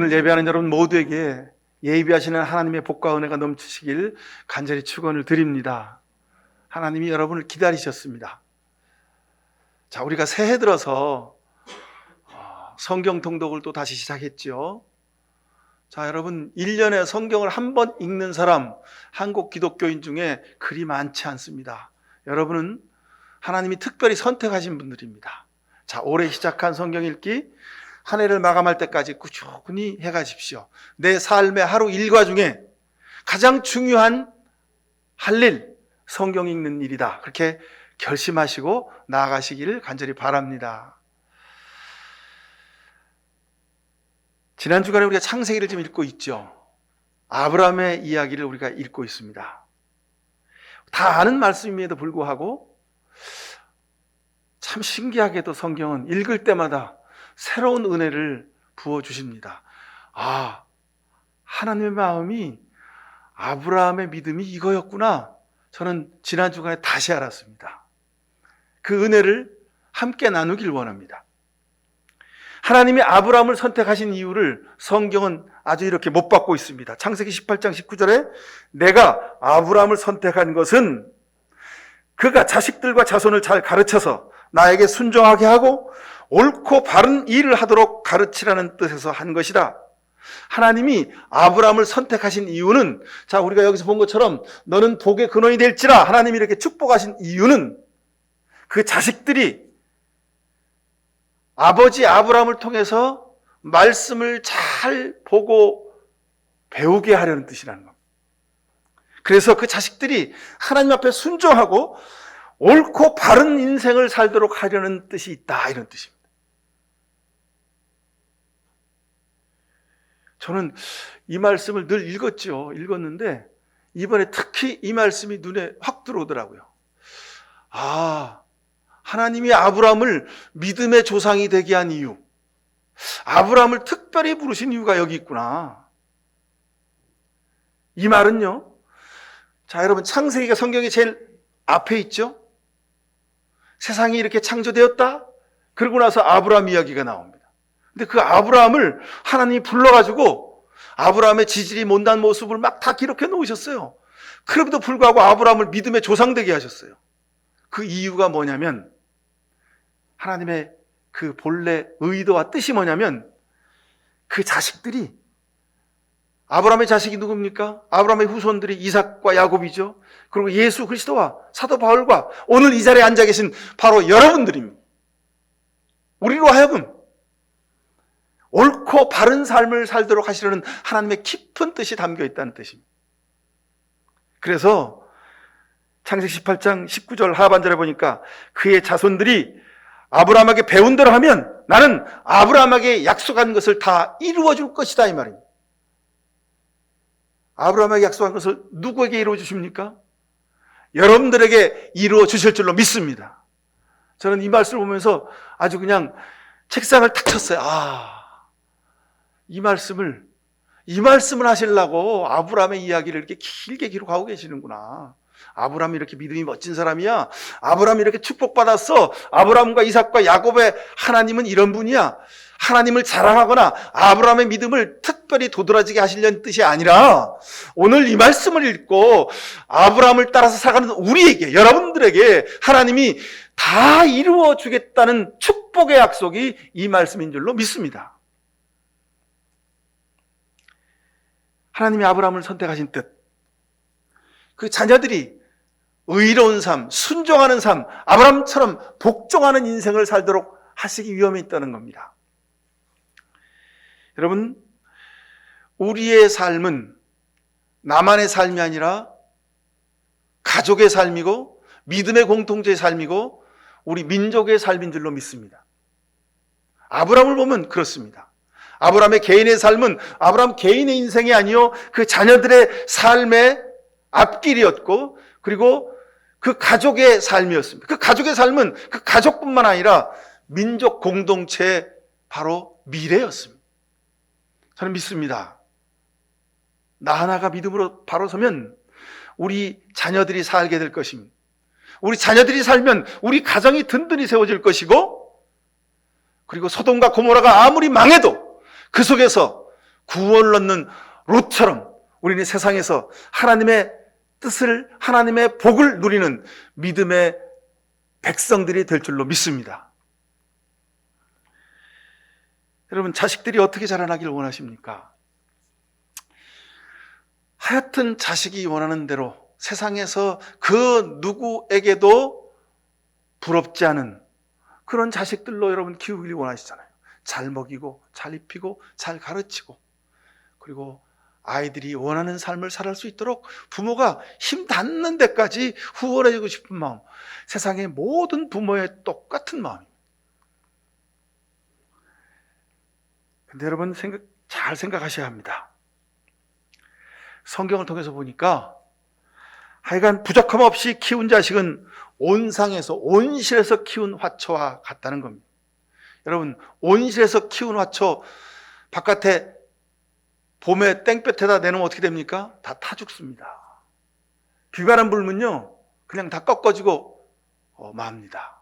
오늘 예배하는 여러분 모두에게 예비하시는 하나님의 복과 은혜가 넘치시길 간절히 축원을 드립니다. 하나님이 여러분을 기다리셨습니다. 자, 우리가 새해 들어서 성경 통독을 또 다시 시작했죠. 자, 여러분 1년에 성경을 한 번 읽는 사람 한국 기독교인 중에 그리 많지 않습니다. 여러분은 하나님이 특별히 선택하신 분들입니다. 자, 올해 시작한 성경 읽기 한 해를 마감할 때까지 꾸준히 해가십시오. 내 삶의 하루 일과 중에 가장 중요한 할 일, 성경 읽는 일이다. 그렇게 결심하시고 나아가시기를 간절히 바랍니다. 지난 주간에 우리가 창세기를 좀 읽고 있죠. 아브라함의 이야기를 우리가 읽고 있습니다. 다 아는 말씀임에도 불구하고 참 신기하게도 성경은 읽을 때마다 새로운 은혜를 부어주십니다. 아, 하나님의 마음이 아브라함의 믿음이 이거였구나. 저는 지난 주간에 다시 알았습니다. 그 은혜를 함께 나누길 원합니다. 하나님이 아브라함을 선택하신 이유를 성경은 아주 이렇게 못 받고 있습니다. 창세기 18장 19절에 내가 아브라함을 선택한 것은 그가 자식들과 자손을 잘 가르쳐서 나에게 순종하게 하고 옳고 바른 일을 하도록 가르치라는 뜻에서 한 것이다. 하나님이 아브라함을 선택하신 이유는, 자, 우리가 여기서 본 것처럼 너는 복의 근원이 될지라 하나님이 이렇게 축복하신 이유는 그 자식들이 아버지 아브라함을 통해서 말씀을 잘 보고 배우게 하려는 뜻이라는 겁니다. 그래서 그 자식들이 하나님 앞에 순종하고 옳고 바른 인생을 살도록 하려는 뜻이 있다, 이런 뜻입니다. 저는 이 말씀을 늘 읽었는데 이번에 특히 이 말씀이 눈에 확 들어오더라고요. 아, 하나님이 아브라함을 믿음의 조상이 되게 한 이유, 아브라함을 특별히 부르신 이유가 여기 있구나. 이 말은요, 자, 여러분 창세기가 성경의 제일 앞에 있죠. 세상이 이렇게 창조되었다. 그러고 나서 아브라함 이야기가 나옵니다. 근데 그 아브라함을 하나님이 불러가지고 아브라함의 지질이 못난 모습을 막 다 기록해 놓으셨어요. 그럼에도 불구하고 아브라함을 믿음의 조상 되게 하셨어요. 그 이유가 뭐냐면, 하나님의 그 본래 의도와 뜻이 뭐냐면, 그 자식들이, 아브라함의 자식이 누굽니까? 아브라함의 후손들이 이삭과 야곱이죠. 그리고 예수 그리스도와 사도 바울과 오늘 이 자리에 앉아 계신 바로 여러분들입니다. 우리로 하여금 옳고 바른 삶을 살도록 하시려는 하나님의 깊은 뜻이 담겨 있다는 뜻입니다. 그래서 창세기 18장 19절 하반절에 보니까 그의 자손들이 아브라함에게 배운 대로 하면 나는 아브라함에게 약속한 것을 다 이루어 줄 것이다, 이 말입니다. 아브라함에게 약속한 것을 누구에게 이루어 주십니까? 여러분들에게 이루어 주실 줄로 믿습니다. 저는 이 말씀을 보면서 아주 그냥 책상을 탁 쳤어요. 이 말씀을 하시려고 아브라함의 이야기를 이렇게 길게 기록하고 계시는구나. 아브라함이 이렇게 믿음이 멋진 사람이야. 아브라함이 이렇게 축복받았어. 아브라함과 이삭과 야곱의 하나님은 이런 분이야. 하나님을 자랑하거나 아브라함의 믿음을 특별히 도드라지게 하시려는 뜻이 아니라 오늘 이 말씀을 읽고 아브라함을 따라서 살아가는 우리에게, 여러분들에게 하나님이 다 이루어 주겠다는 축복의 약속이 이 말씀인 줄로 믿습니다. 하나님이 아브라함을 선택하신 뜻, 그 자녀들이 의로운 삶, 순종하는 삶, 아브라함처럼 복종하는 인생을 살도록 하시기 위함에 있다는 겁니다. 여러분, 우리의 삶은 나만의 삶이 아니라 가족의 삶이고 믿음의 공동체의 삶이고 우리 민족의 삶인 줄로 믿습니다. 아브라함을 보면 그렇습니다. 아브라함의 개인의 삶은 아브라함 개인의 인생이 아니요, 그 자녀들의 삶의 앞길이었고, 그리고 그 가족의 삶이었습니다. 그 가족의 삶은 그 가족뿐만 아니라 민족 공동체의 바로 미래였습니다. 저는 믿습니다. 나 하나가 믿음으로 바로 서면 우리 자녀들이 살게 될 것입니다. 우리 자녀들이 살면 우리 가정이 든든히 세워질 것이고, 그리고 소돔과 고모라가 아무리 망해도 그 속에서 구원을 얻는 롯처럼 우리는 세상에서 하나님의 뜻을, 하나님의 복을 누리는 믿음의 백성들이 될 줄로 믿습니다. 여러분, 자식들이 어떻게 자라나길 원하십니까? 하여튼 자식이 원하는 대로 세상에서 그 누구에게도 부럽지 않은 그런 자식들로 여러분 키우길 원하시잖아요. 잘 먹이고 잘 입히고 잘 가르치고, 그리고 아이들이 원하는 삶을 살아갈 수 있도록 부모가 힘 닿는 데까지 후원해주고 싶은 마음, 세상의 모든 부모의 똑같은 마음입니다. 근데 여러분 잘 생각하셔야 합니다. 성경을 통해서 보니까 하여간 부족함 없이 키운 자식은 온상에서, 온실에서 키운 화초와 같다는 겁니다. 여러분, 온실에서 키운 화초 바깥에 봄에 땡볕에다 내놓으면 어떻게 됩니까? 다 타 죽습니다. 비바람 불면요 그냥 다 꺾어지고 맙니다.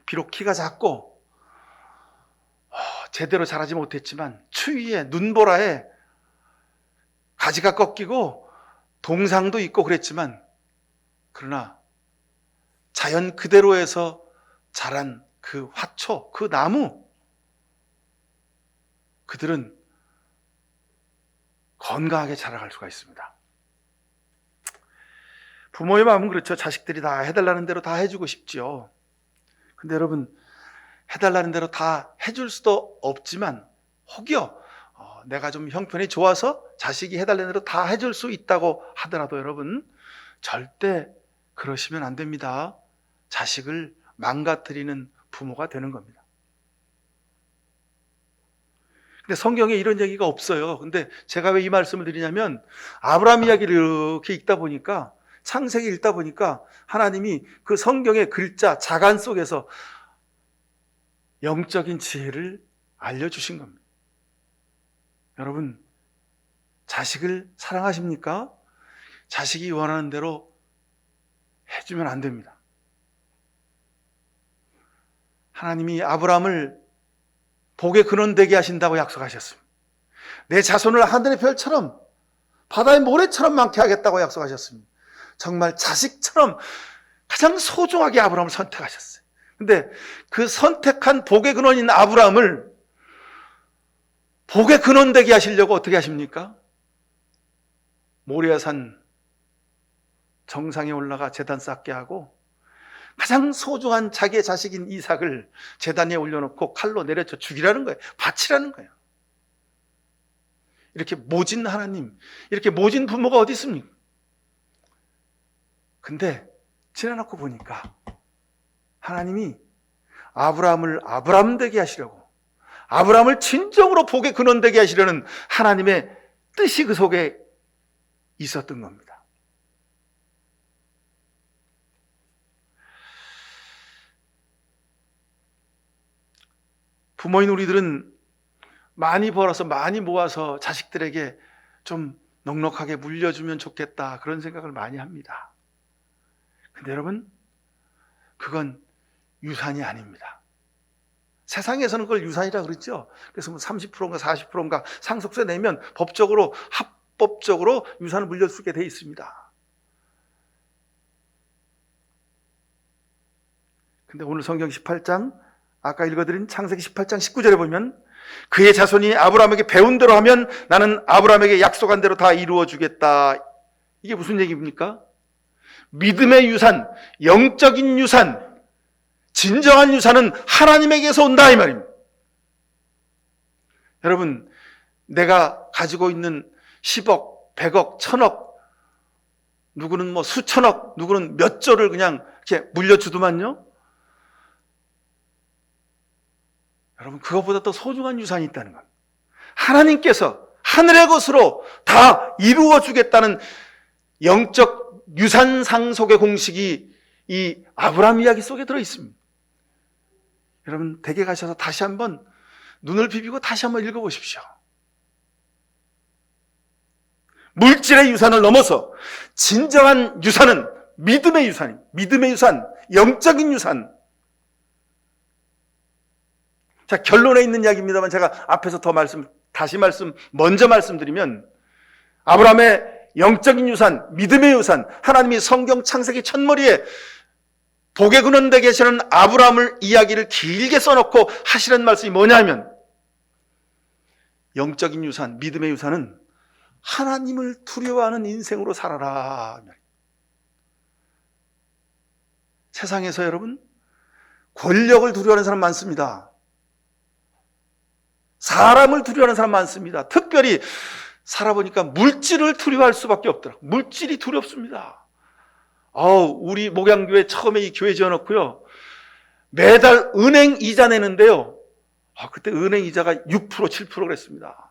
비록 키가 작고 제대로 자라지 못했지만 추위에 눈보라에 가지가 꺾이고 동상도 있고 그랬지만, 그러나 자연 그대로에서 자란 그 화초, 그 나무, 그들은 건강하게 자라갈 수가 있습니다. 부모의 마음은 그렇죠. 자식들이 다 해달라는 대로 다 해주고 싶죠. 근데 여러분, 해달라는 대로 다 해줄 수도 없지만 혹여 내가 좀 형편이 좋아서 자식이 해달라는 대로 다 해줄 수 있다고 하더라도 여러분, 절대 그러시면 안 됩니다. 자식을 망가뜨리는 부모가 되는 겁니다. 근데 성경에 이런 얘기가 없어요. 근데 제가 왜 이 말씀을 드리냐면, 아브라함 이야기를 이렇게 읽다 보니까, 창세기 읽다 보니까 하나님이 그 성경의 글자 자간 속에서 영적인 지혜를 알려주신 겁니다. 여러분, 자식을 사랑하십니까? 자식이 원하는 대로 해주면 안 됩니다. 하나님이 아브라함을 복의 근원 되게 하신다고 약속하셨습니다. 내 자손을 하늘의 별처럼 바다의 모래처럼 많게 하겠다고 약속하셨습니다. 정말 자식처럼 가장 소중하게 아브라함을 선택하셨어요. 근데 그 선택한 복의 근원인 아브라함을 복의 근원 되게 하시려고 어떻게 하십니까? 모리아산 정상에 올라가 제단 쌓게 하고 가장 소중한 자기의 자식인 이삭을 제단 위에 올려놓고 칼로 내려쳐 죽이라는 거예요. 바치라는 거예요. 이렇게 모진 하나님, 이렇게 모진 부모가 어디 있습니까? 근데 지나놓고 보니까 하나님이 아브라함을 아브라함 되게 하시려고, 아브라함을 진정으로 복의 근원 되게 하시려는 하나님의 뜻이 그 속에 있었던 겁니다. 부모인 우리들은 많이 벌어서 많이 모아서 자식들에게 좀 넉넉하게 물려주면 좋겠다, 그런 생각을 많이 합니다. 근데 여러분, 그건 유산이 아닙니다. 세상에서는 그걸 유산이라 그러죠. 그래서 뭐 30%인가 40%인가 상속세 내면 법적으로, 합법적으로 유산을 물려주게 돼 있습니다. 근데 오늘 성경 18장, 아까 읽어드린 창세기 18장 19절에 보면, 그의 자손이 아브라함에게 배운 대로 하면 나는 아브라함에게 약속한 대로 다 이루어 주겠다. 이게 무슨 얘기입니까? 믿음의 유산, 영적인 유산, 진정한 유산은 하나님에게서 온다, 이 말입니다. 여러분, 내가 가지고 있는 10억, 100억, 1000억, 누구는 뭐 수천억, 누구는 몇 조를 그냥 이렇게 물려주더만요. 여러분, 그것보다 더 소중한 유산이 있다는 것. 하나님께서 하늘의 것으로 다 이루어 주겠다는 영적 유산 상속의 공식이 이 아브라함 이야기 속에 들어 있습니다. 여러분, 댁에 가셔서 다시 한번 눈을 비비고 다시 한번 읽어보십시오. 물질의 유산을 넘어서 진정한 유산은 믿음의 유산입니다. 믿음의 유산, 영적인 유산. 자, 결론에 있는 이야기입니다만 제가 앞에서 더 말씀 먼저 말씀드리면 아브라함의 영적인 유산, 믿음의 유산, 하나님이 성경 창세기 첫머리에 복의 근원되게 계시는 아브라함을 이야기를 길게 써놓고 하시는 말씀이 뭐냐면 영적인 유산, 믿음의 유산은 하나님을 두려워하는 인생으로 살아라. 세상에서 여러분 권력을 두려워하는 사람 많습니다. 사람을 두려워하는 사람 많습니다. 특별히 살아보니까 물질을 두려워할 수밖에 없더라고요. 물질이 두렵습니다. 우리 목양교회 처음에 이 교회 지어놓고요. 매달 은행 이자 내는데요. 그때 은행 이자가 6%, 7% 그랬습니다.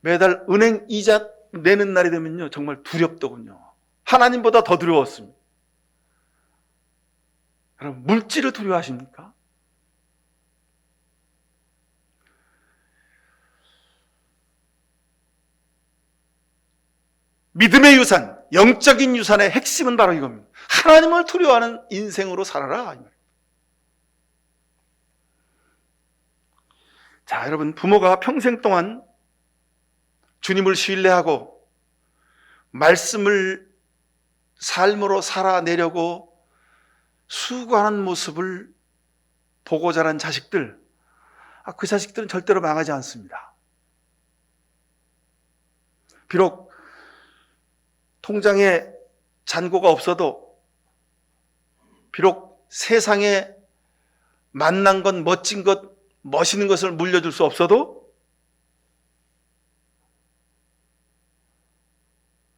매달 은행 이자 내는 날이 되면요. 정말 두렵더군요. 하나님보다 더 두려웠습니다. 여러분, 물질을 두려워하십니까? 믿음의 유산, 영적인 유산의 핵심은 바로 이겁니다. 하나님을 두려워하는 인생으로 살아라. 자, 여러분, 부모가 평생 동안 주님을 신뢰하고 말씀을 삶으로 살아내려고 수고하는 모습을 보고 자란 자식들, 그 자식들은 절대로 망하지 않습니다. 비록 통장에 잔고가 없어도, 비록 세상에 만난 것, 멋진 것, 멋있는 것을 물려줄 수 없어도,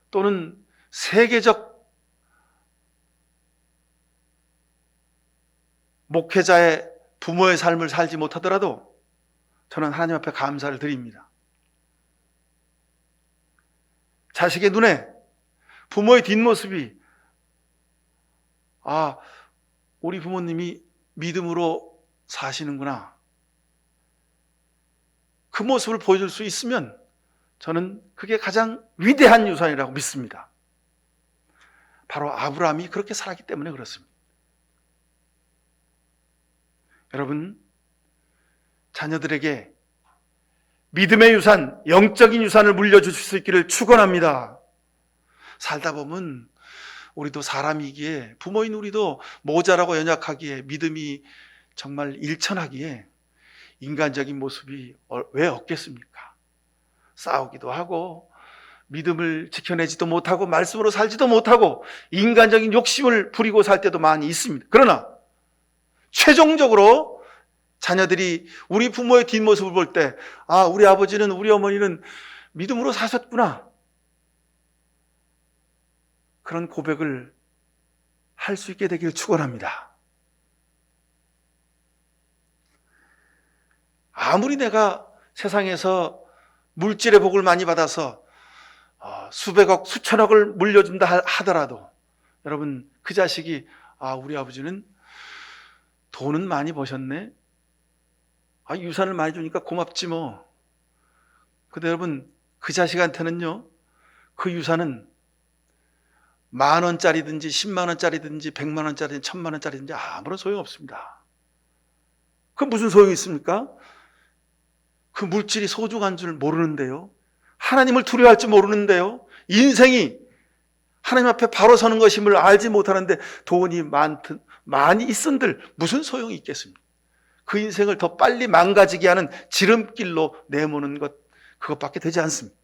또는 세계적 목회자의 부모의 삶을 살지 못하더라도 저는 하나님 앞에 감사를 드립니다. 자식의 눈에 부모의 뒷모습이 우리 부모님이 믿음으로 사시는구나, 그 모습을 보여줄 수 있으면 저는 그게 가장 위대한 유산이라고 믿습니다. 바로 아브라함이 그렇게 살았기 때문에 그렇습니다. 여러분, 자녀들에게 믿음의 유산, 영적인 유산을 물려주실 수 있기를 축원합니다. 살다 보면 우리도 사람이기에, 부모인 우리도 모자라고 연약하기에, 믿음이 정말 일천하기에 인간적인 모습이 왜 없겠습니까? 싸우기도 하고 믿음을 지켜내지도 못하고 말씀으로 살지도 못하고 인간적인 욕심을 부리고 살 때도 많이 있습니다. 그러나 최종적으로 자녀들이 우리 부모의 뒷모습을 볼 때 우리 아버지는, 우리 어머니는 믿음으로 사셨구나, 그런 고백을 할 수 있게 되기를 축원합니다. 아무리 내가 세상에서 물질의 복을 많이 받아서 수백억, 수천억을 물려준다 하더라도 여러분, 그 자식이 우리 아버지는 돈은 많이 버셨네, 유산을 많이 주니까 고맙지 뭐. 근데 여러분, 그 자식한테는요, 그 유산은 10,000원짜리든지 100,000원짜리든지 100만원짜리든지 1,000만원짜리든지 아무런 소용없습니다. 그 무슨 소용이 있습니까? 그 물질이 소중한 줄 모르는데요, 하나님을 두려워할 줄 모르는데요, 인생이 하나님 앞에 바로 서는 것임을 알지 못하는데 돈이 많이 있은들 무슨 소용이 있겠습니까? 그 인생을 더 빨리 망가지게 하는 지름길로 내모는 것, 그것밖에 되지 않습니다.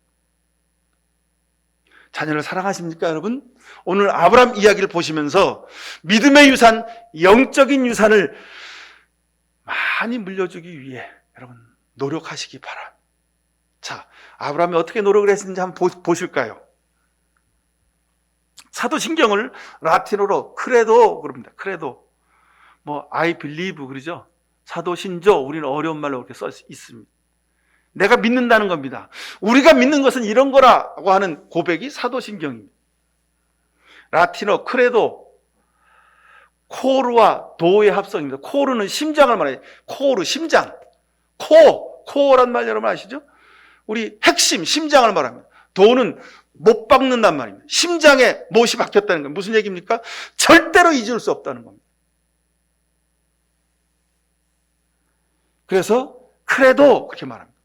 자녀를 사랑하십니까, 여러분? 오늘 아브라함 이야기를 보시면서 믿음의 유산, 영적인 유산을 많이 물려주기 위해 여러분 노력하시기 바랍니다. 자, 아브라함이 어떻게 노력을 했는지 한번 보실까요? 사도신경을 라틴어로 크레도 그럽니다. 크레도. I believe 그러죠. 사도신조, 우리는 어려운 말로 그렇게 써 있습니다. 내가 믿는다는 겁니다. 우리가 믿는 것은 이런 거라고 하는 고백이 사도신경입니다. 라틴어 크레도, 코르와 도의 합성입니다. 코르는 심장을 말해요. 코르, 심장. 코어란 말 여러분 아시죠? 우리 핵심, 심장을 말합니다. 도는 못 박는단 말입니다. 심장에 못이 박혔다는 건 무슨 얘기입니까? 절대로 잊을 수 없다는 겁니다. 그래서 크레도 그렇게 말합니다.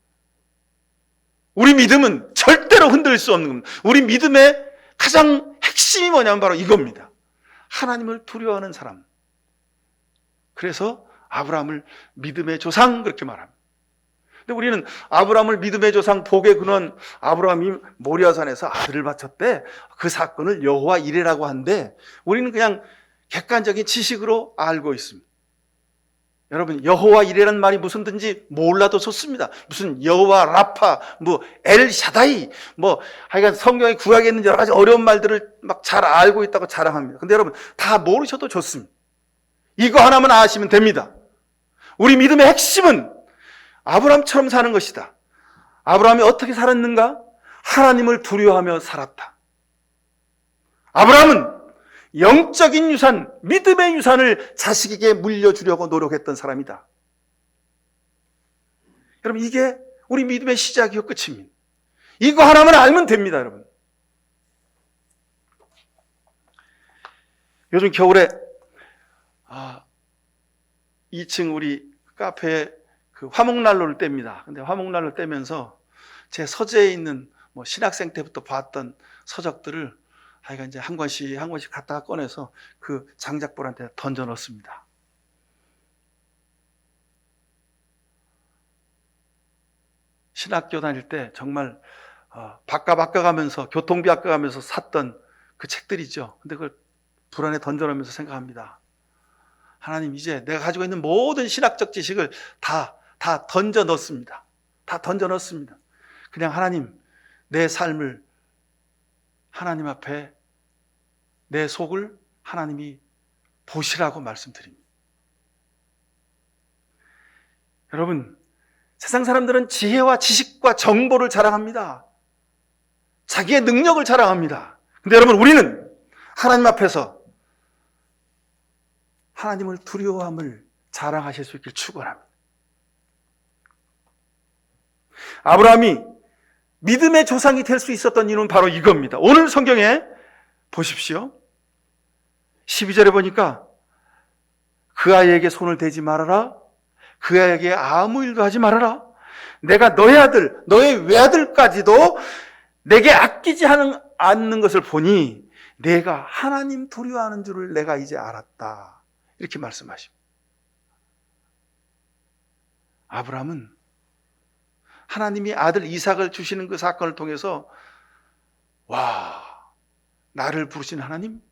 우리 믿음은 절대로 흔들릴 수 없는 겁니다. 우리 믿음의 가장 핵심이 뭐냐면 바로 이겁니다. 하나님을 두려워하는 사람. 그래서 아브라함을 믿음의 조상 그렇게 말합니다. 근데 우리는 아브라함을 믿음의 조상, 복의 근원, 아브라함이 모리아산에서 아들을 바쳤대. 그 사건을 여호와 이레라고 하는데 우리는 그냥 객관적인 지식으로 알고 있습니다. 여러분, 여호와 이레라는 말이 무슨든지 몰라도 좋습니다. 무슨 여호와 라파, 엘 샤다이, 하여간 성경에 구약에 있는 여러 가지 어려운 말들을 막 잘 알고 있다고 자랑합니다. 근데 여러분, 다 모르셔도 좋습니다. 이거 하나만 아시면 됩니다. 우리 믿음의 핵심은 아브라함처럼 사는 것이다. 아브라함이 어떻게 살았는가? 하나님을 두려워하며 살았다. 아브라함은 영적인 유산, 믿음의 유산을 자식에게 물려주려고 노력했던 사람이다. 여러분, 이게 우리 믿음의 시작이요 끝입니다. 이거 하나만 알면 됩니다, 여러분. 요즘 겨울에 2층 우리 카페에 그 화목난로를 뗍니다. 근데 화목난로를 떼면서 제 서재에 있는 신학생 때부터 봤던 서적들을 하여간 이제 한 권씩 갖다가 꺼내서 그 장작불한테 던져 넣습니다. 신학교 다닐 때 정말 바꿔가면서 교통비 아껴가면서 샀던 그 책들이죠. 근데 그걸 불 안에 던져 넣으면서 생각합니다. 하나님, 이제 내가 가지고 있는 모든 신학적 지식을 다 던져 넣습니다. 다 던져 넣습니다. 그냥 하나님, 내 삶을 하나님 앞에 내 속을 하나님이 보시라고 말씀드립니다. 여러분, 세상 사람들은 지혜와 지식과 정보를 자랑합니다. 자기의 능력을 자랑합니다. 근데 여러분, 우리는 하나님 앞에서 하나님을 두려워함을 자랑하실 수 있길 축원합니다. 아브라함이 믿음의 조상이 될 수 있었던 이유는 바로 이겁니다. 오늘 성경에 보십시오. 12절에 보니까 그 아이에게 손을 대지 말아라. 그 아이에게 아무 일도 하지 말아라. 내가 너의 아들, 너의 외아들까지도 내게 아끼지 않는 것을 보니 내가 하나님 두려워하는 줄을 내가 이제 알았다. 이렇게 말씀하십니다. 아브라함은 하나님이 아들 이삭을 주시는 그 사건을 통해서 나를 부르신 하나님,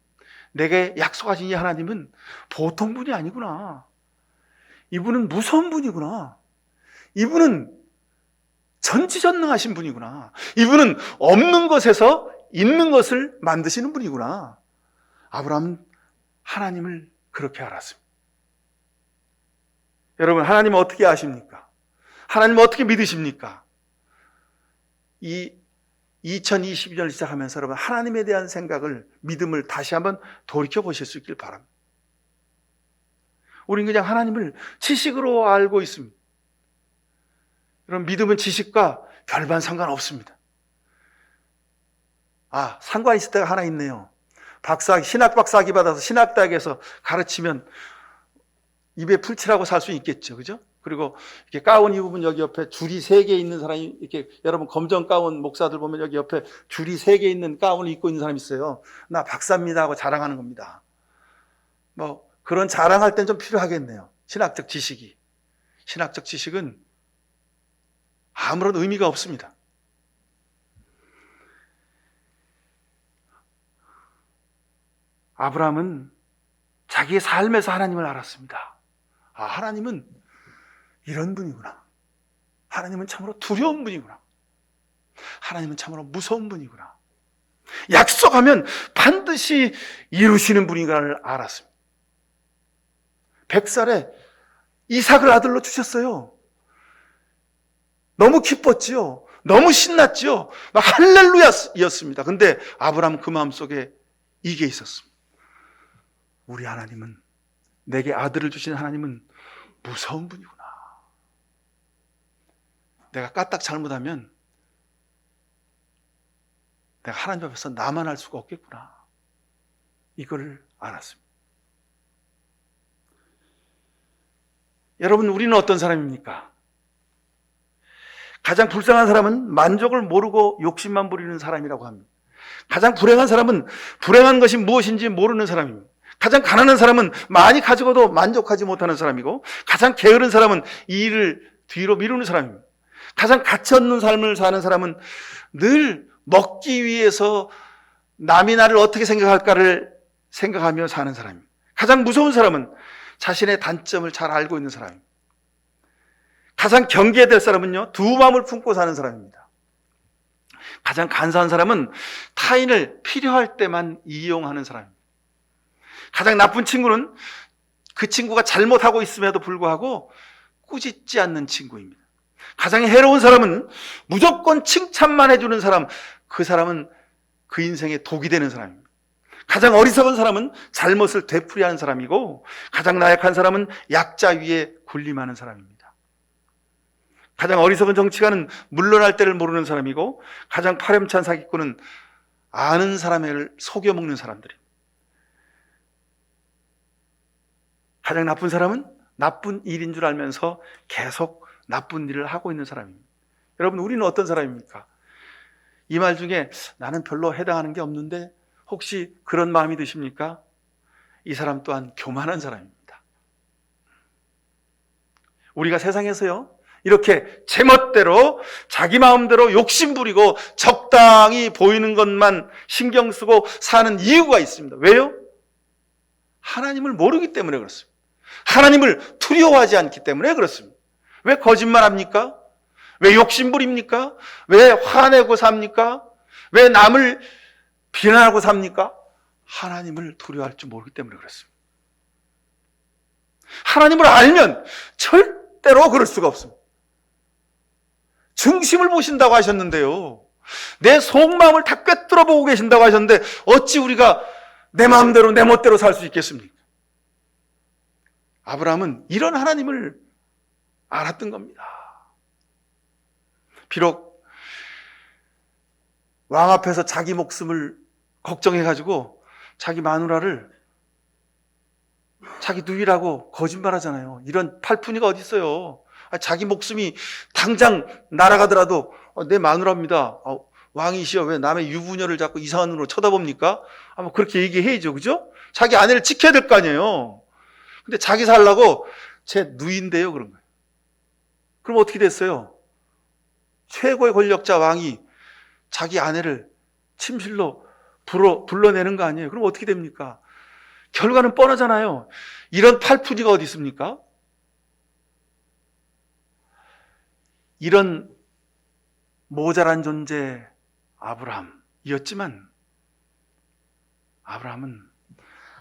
내게 약속하신 이 하나님은 보통 분이 아니구나. 이분은 무서운 분이구나. 이분은 전지전능하신 분이구나. 이분은 없는 것에서 있는 것을 만드시는 분이구나. 아브라함은 하나님을 그렇게 알았습니다. 여러분, 하나님은 어떻게 아십니까? 하나님은 어떻게 믿으십니까? 이 2022년을 시작하면서 여러분, 하나님에 대한 생각을, 믿음을 다시 한번 돌이켜 보실 수 있길 바랍니다. 우리는 그냥 하나님을 지식으로 알고 있습니다. 여러분, 믿음은 지식과 별반 상관없습니다. 상관 있을 때가 하나 있네요. 신학 박사학위 받아서 신학대학에서 가르치면 입에 풀칠하고 살 수 있겠죠. 그죠? 그리고 이렇게 가운 입으면 여기 옆에 줄이 3개 있는 사람이, 이렇게 여러분 검정 가운 목사들 보면 여기 옆에 줄이 3개 있는 가운을 입고 있는 사람이 있어요. 나 박사입니다 하고 자랑하는 겁니다. 그런 자랑할 땐 좀 필요하겠네요. 신학적 지식이. 신학적 지식은 아무런 의미가 없습니다. 아브라함은 자기의 삶에서 하나님을 알았습니다. 하나님은 이런 분이구나. 하나님은 참으로 두려운 분이구나. 하나님은 참으로 무서운 분이구나. 약속하면 반드시 이루시는 분이구나를 알았습니다. 100살에 이삭을 아들로 주셨어요. 너무 기뻤지요. 너무 신났지요. 막 할렐루야였습니다. 근데 아브라함 그 마음속에 이게 있었습니다. 우리 하나님은, 내게 아들을 주신 하나님은 무서운 분이구나. 내가 까딱 잘못하면 내가 하나님 앞에서 나만 할 수가 없겠구나. 이걸 알았습니다. 여러분, 우리는 어떤 사람입니까? 가장 불쌍한 사람은 만족을 모르고 욕심만 부리는 사람이라고 합니다. 가장 불행한 사람은 불행한 것이 무엇인지 모르는 사람입니다. 가장 가난한 사람은 많이 가지고도 만족하지 못하는 사람이고, 가장 게으른 사람은 이 일을 뒤로 미루는 사람입니다. 가장 가치 없는 삶을 사는 사람은 늘 먹기 위해서 남이 나를 어떻게 생각할까를 생각하며 사는 사람입니다. 가장 무서운 사람은 자신의 단점을 잘 알고 있는 사람입니다. 가장 경계해야 될 사람은요, 두 마음을 품고 사는 사람입니다. 가장 간사한 사람은 타인을 필요할 때만 이용하는 사람입니다. 가장 나쁜 친구는 그 친구가 잘못하고 있음에도 불구하고 꾸짖지 않는 친구입니다. 가장 해로운 사람은 무조건 칭찬만 해주는 사람, 그 사람은 그 인생의 독이 되는 사람입니다. 가장 어리석은 사람은 잘못을 되풀이하는 사람이고, 가장 나약한 사람은 약자 위에 군림하는 사람입니다. 가장 어리석은 정치가는 물러날 때를 모르는 사람이고, 가장 파렴치한 사기꾼은 아는 사람을 속여먹는 사람들입니다. 가장 나쁜 사람은 나쁜 일인 줄 알면서 계속 나쁜 일을 하고 있는 사람입니다. 여러분, 우리는 어떤 사람입니까? 이 말 중에 나는 별로 해당하는 게 없는데 혹시 그런 마음이 드십니까? 이 사람 또한 교만한 사람입니다. 우리가 세상에서요, 이렇게 제멋대로 자기 마음대로 욕심부리고 적당히 보이는 것만 신경 쓰고 사는 이유가 있습니다. 왜요? 하나님을 모르기 때문에 그렇습니다. 하나님을 두려워하지 않기 때문에 그렇습니다. 왜 거짓말합니까? 왜 욕심부립니까? 왜 화내고 삽니까? 왜 남을 비난하고 삽니까? 하나님을 두려워할 줄 모르기 때문에 그렇습니다. 하나님을 알면 절대로 그럴 수가 없습니다. 중심을 보신다고 하셨는데요, 내 속마음을 다 꿰뚫어 보고 계신다고 하셨는데 어찌 우리가 내 마음대로 내 멋대로 살 수 있겠습니까? 아브라함은 이런 하나님을 알았던 겁니다. 비록 왕 앞에서 자기 목숨을 걱정해가지고 자기 마누라를 자기 누이라고 거짓말하잖아요. 이런 팔푼이가 어디 있어요? 자기 목숨이 당장 날아가더라도 내 마누라입니다. 왕이시여 왜 남의 유부녀를 자꾸 이상한 눈으로 쳐다봅니까? 아마 그렇게 얘기해야죠, 그죠? 자기 아내를 지켜야 될 거 아니에요. 근데 자기 살라고 제 누이인데요, 그런 거예요. 그럼 어떻게 됐어요? 최고의 권력자 왕이 자기 아내를 침실로 불러내는 거 아니에요? 그럼 어떻게 됩니까? 결과는 뻔하잖아요. 이런 팔푼이가 어디 있습니까? 이런 모자란 존재 아브라함이었지만 아브라함은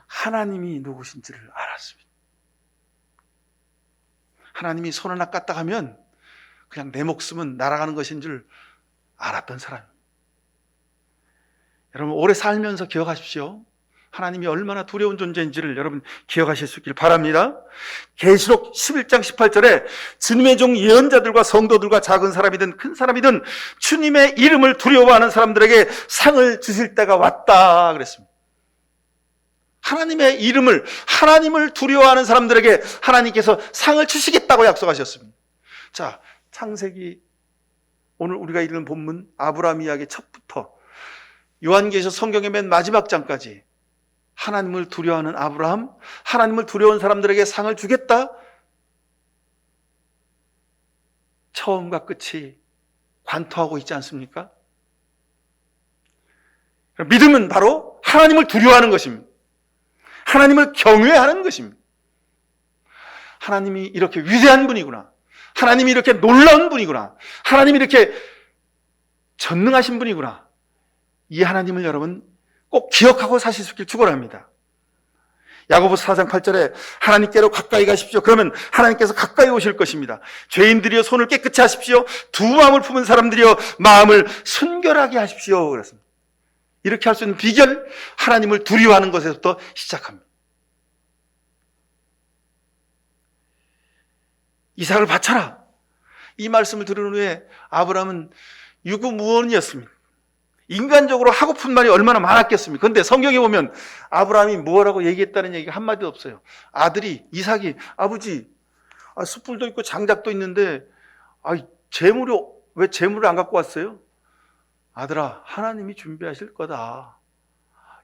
하나님이 누구신지를 알았습니다. 하나님이 손 하나 까딱하면 그냥 내 목숨은 날아가는 것인 줄 알았던 사람입니다. 여러분, 오래 살면서 기억하십시오. 하나님이 얼마나 두려운 존재인지를 여러분 기억하실 수 있길 바랍니다. 계시록 11장 18절에 주님의 종 예언자들과 성도들과 작은 사람이든 큰 사람이든 주님의 이름을 두려워하는 사람들에게 상을 주실 때가 왔다 그랬습니다. 하나님의 이름을, 하나님을 두려워하는 사람들에게 하나님께서 상을 주시겠다고 약속하셨습니다. 자, 창세기 오늘 우리가 읽은 본문 아브라함 이야기 첫부터 요한계시록 성경의 맨 마지막 장까지 하나님을 두려워하는 아브라함, 하나님을 두려워하는 사람들에게 상을 주겠다. 처음과 끝이 관통하고 있지 않습니까? 믿음은 바로 하나님을 두려워하는 것입니다. 하나님을 경외하는 것입니다. 하나님이 이렇게 위대한 분이구나. 하나님이 이렇게 놀라운 분이구나. 하나님이 이렇게 전능하신 분이구나. 이 하나님을 여러분 꼭 기억하고 사실 수 있길 축원합니다. 야고보서 4장 8절에 하나님께로 가까이 가십시오. 그러면 하나님께서 가까이 오실 것입니다. 죄인들이여 손을 깨끗이 하십시오. 두 마음을 품은 사람들이여 마음을 순결하게 하십시오. 그랬습니다. 이렇게 할 수 있는 비결, 하나님을 두려워하는 것에서부터 시작합니다. 이삭을 바쳐라. 이 말씀을 들은 후에 아브라함은 유구무원이었습니다. 인간적으로 하고픈 말이 얼마나 많았겠습니까? 그런데 성경에 보면 아브라함이 뭐라고 얘기했다는 얘기가 한마디도 없어요. 아들이 이삭이 아버지 숯불도 있고 장작도 있는데 재물이 왜 재물을 안 갖고 왔어요? 아들아, 하나님이 준비하실 거다.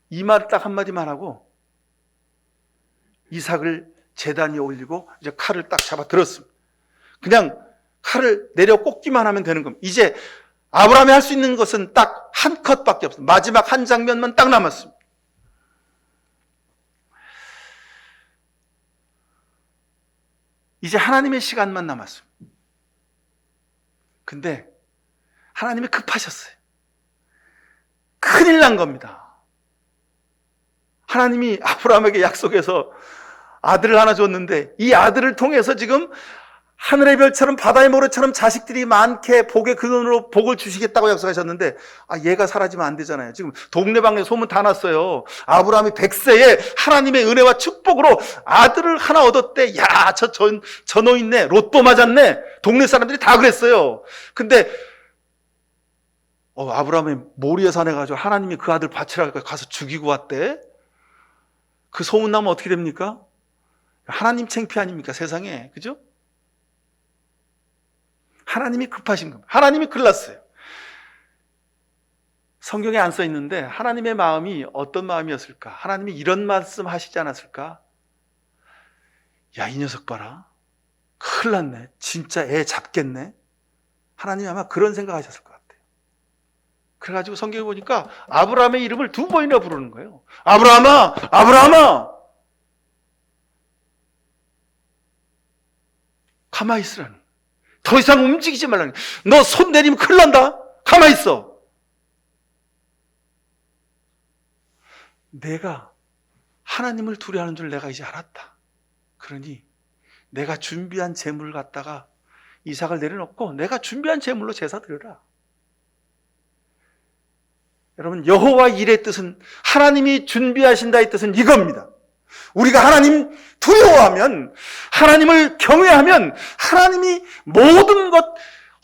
이 말 딱 한마디만 하고 이삭을 제단 위에 올리고 이제 칼을 딱 잡아 들었습니다. 그냥 칼을 내려 꽂기만 하면 되는 겁니다. 이제 아브라함이 할 수 있는 것은 딱 한 컷밖에 없습니다. 마지막 한 장면만 딱 남았습니다. 이제 하나님의 시간만 남았습니다. 근데 하나님이 급하셨어요. 큰일 난 겁니다. 하나님이 아브라함에게 약속해서 아들을 하나 줬는데 이 아들을 통해서 지금 하늘의 별처럼 바다의 모래처럼 자식들이 많게 복의 근원으로 복을 주시겠다고 약속하셨는데 얘가 사라지면 안 되잖아요. 지금 동네방네 소문 다 났어요. 아브라함이 100세에 하나님의 은혜와 축복으로 아들을 하나 얻었대. 야, 저 노인네 로또 맞았네. 동네 사람들이 다 그랬어요. 근데 아브라함이 모리에 산에 가지고 하나님이 그 아들 바치라고 가서 죽이고 왔대. 그 소문 나면 어떻게 됩니까? 하나님 창피 아닙니까? 세상에. 그죠? 하나님이 급하신 겁니다. 하나님이 글렀어요. 성경에 안 써 있는데 하나님의 마음이 어떤 마음이었을까? 하나님이 이런 말씀 하시지 않았을까? 야, 이 녀석 봐라. 큰일 났네. 진짜 애 잡겠네. 하나님이 아마 그런 생각하셨을 것 같아요. 그래가지고 성경에 보니까 아브라함의 이름을 2번이나 부르는 거예요. 아브라함아, 아브라함아. 가만히 있으라는. 더 이상 움직이지 말라는. 너 손 내리면 큰일 난다. 가만히 있어. 내가 하나님을 두려워하는 줄 내가 이제 알았다. 그러니 내가 준비한 제물을 갖다가 이삭을 내려놓고 내가 준비한 제물로 제사 드려라. 여러분, 여호와 일의 뜻은, 하나님이 준비하신다의 뜻은 이겁니다. 우리가 하나님 두려워하면, 하나님을 경외하면 하나님이 모든 것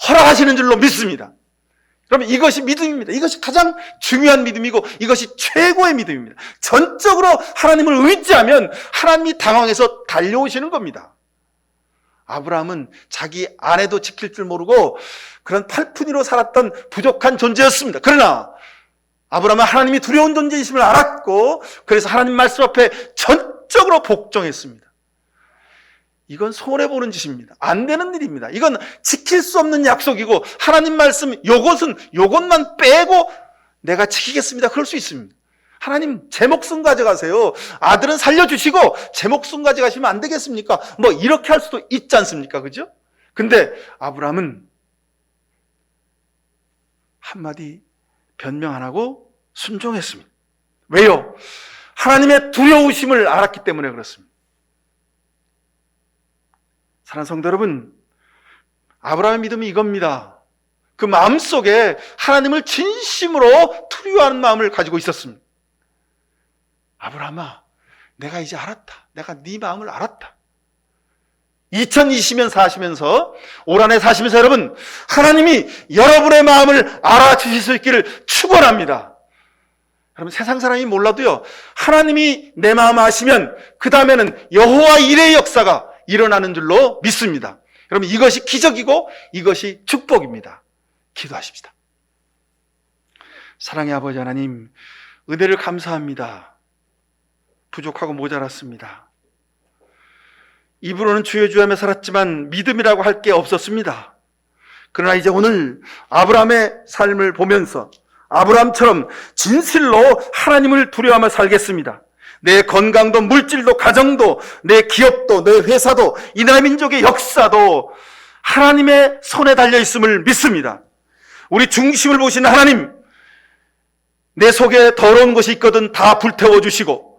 허락하시는 줄로 믿습니다. 그러면 이것이 믿음입니다. 이것이 가장 중요한 믿음이고 이것이 최고의 믿음입니다. 전적으로 하나님을 의지하면 하나님이 당황해서 달려오시는 겁니다. 아브라함은 자기 아내도 지킬 줄 모르고 그런 팔푼이로 살았던 부족한 존재였습니다. 그러나 아브라함은 하나님이 두려운 존재이심을 알았고 그래서 하나님 말씀 앞에 전적으로 복종했습니다. 이건 손해보는 짓입니다. 안 되는 일입니다. 이건 지킬 수 없는 약속이고 하나님 말씀 요것만 빼고 내가 지키겠습니다. 그럴 수 있습니다. 하나님 제 목숨 가져가세요. 아들은 살려주시고 제 목숨 가져가시면 안 되겠습니까? 뭐 이렇게 할 수도 있지 않습니까? 그죠? 근데 아브라함은 한마디 변명 안 하고 순종했습니다. 왜요? 하나님의 두려우심을 알았기 때문에 그렇습니다. 사랑하는 성도 여러분, 아브라함의 믿음이 이겁니다. 그 마음속에 하나님을 진심으로 두려워하는 마음을 가지고 있었습니다. 아브라함아, 내가 이제 알았다. 내가 네 마음을 알았다. 2020년 사시면서, 올 한해 사시면서 여러분, 하나님이 여러분의 마음을 알아주실 수 있기를 축원합니다. 여러분, 세상 사람이 몰라도요, 하나님이 내 마음 아시면 그 다음에는 여호와 일의 역사가 일어나는 줄로 믿습니다. 여러분, 이것이 기적이고 이것이 축복입니다. 기도하십시다. 사랑의 아버지 하나님, 은혜를 감사합니다. 부족하고 모자랐습니다. 입으로는 주여 주여 하며 살았지만 믿음이라고 할 게 없었습니다. 그러나 이제 오늘 아브라함의 삶을 보면서 아브라함처럼 진실로 하나님을 두려워하며 살겠습니다. 내 건강도 물질도 가정도 내 기업도 내 회사도 이 나라 민족의 역사도 하나님의 손에 달려있음을 믿습니다. 우리 중심을 보시는 하나님, 내 속에 더러운 것이 있거든 다 불태워주시고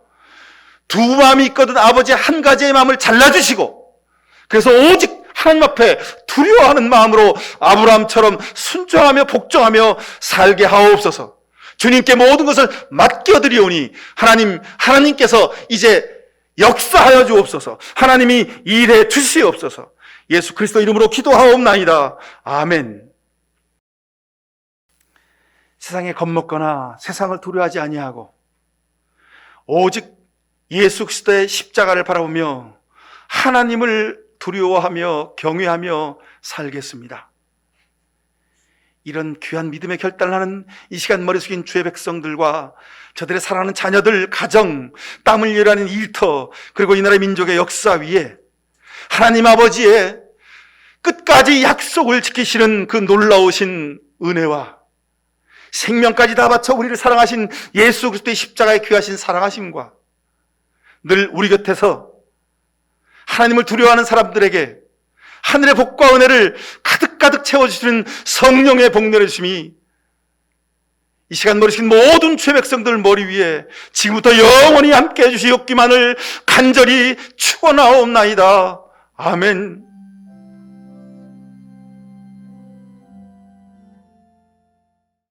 두 마음이 있거든 아버지 한 가지의 마음을 잘라주시고 그래서 오직 하나님 앞에 두려워하는 마음으로 아브라함처럼 순종하며 복종하며 살게 하옵소서. 주님께 모든 것을 맡겨드리오니 하나님께서 이제 역사하여 주옵소서. 하나님이 일해 주시옵소서. 예수 그리스도 이름으로 기도하옵나이다. 아멘. 세상에 겁먹거나 세상을 두려워하지 아니하고 오직 예수 그리스도의 십자가를 바라보며 하나님을 두려워하며 경외하며 살겠습니다. 이런 귀한 믿음의 결단을 하는 이 시간 머리 숙인 주의 백성들과 저들의 사랑하는 자녀들, 가정, 땀을 일하는 일터, 그리고 이 나라의 민족의 역사 위에 하나님 아버지의 끝까지 약속을 지키시는 그 놀라우신 은혜와 생명까지 다 바쳐 우리를 사랑하신 예수 그리스도의 십자가의 귀하신 사랑하심과 늘 우리 곁에서 하나님을 두려워하는 사람들에게 하늘의 복과 은혜를 가득가득 채워주시는 성령의 복 내려주심이 이 시간 머리신 모든 죄 백성들 머리 위에 지금부터 영원히 함께 해주시옵기만을 간절히 축원하옵나이다. 아멘.